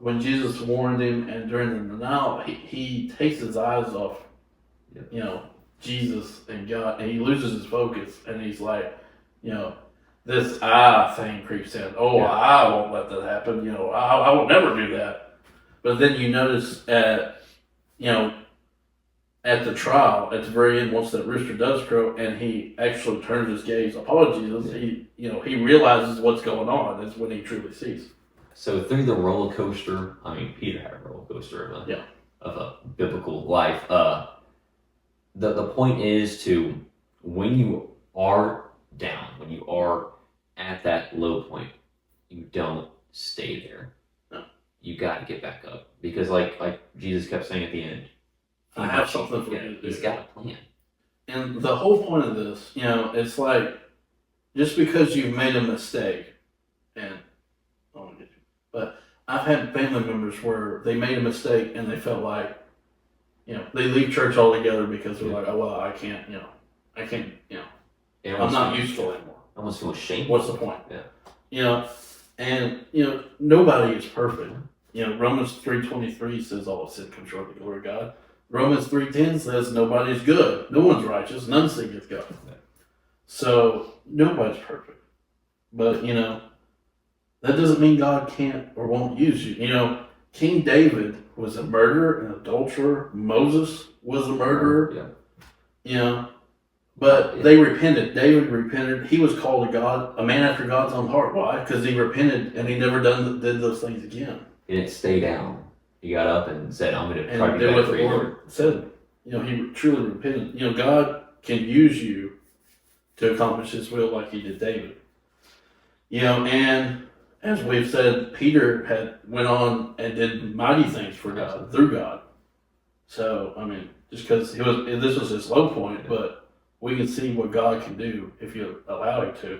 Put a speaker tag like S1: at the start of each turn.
S1: when Jesus warned him and during the denial, he takes his eyes off, you know, Jesus and God, and he loses his focus, and he's like, you know, this I thing creeps in. Oh, I won't let that happen. You know, I will never do that. But then you notice you know, at the trial, at the very end, once that rooster does crow, and he actually turns his gaze upon Jesus, he realizes what's going on. Is when he truly sees.
S2: So through the roller coaster, I mean, Peter had a roller coaster of a biblical life. The point is to, when you are down, when you are at that low point, you don't stay there.
S1: No.
S2: You got to get back up, because like Jesus kept saying at the end,
S1: I have something for you to do.
S2: He's got a plan.
S1: And the whole point of this, you know, it's like, just because you've made a mistake, and but I've had family members where they made a mistake and they felt like, you know, they leave church altogether because they're like, oh well, I can't, I'm not useful anymore.
S2: I almost feel ashamed.
S1: What's the point?
S2: Yeah.
S1: You know, and nobody is perfect. You know, Romans 3:23 says all of sin comes short of the glory of God. Romans 3:10 says nobody's good, no one's righteous, none seeketh God. Yeah. So nobody's perfect, but that doesn't mean God can't or won't use you. You know, King David was a murderer, an adulterer. Moses was a murderer.
S2: Yeah.
S1: You know, but they repented. David repented. He was called a man after God's own heart. Why? Because he repented and he never did those things again.
S2: He didn't stay down. He got up and said, "I'm going to try to
S1: do
S2: be
S1: what
S2: better
S1: the Lord said." He truly repented. God can use you to accomplish His will, like He did David. And as we've said, Peter went on and did mighty things for God, through God. So, I mean, just because this was his low point, but we can see what God can do if you allow Him to.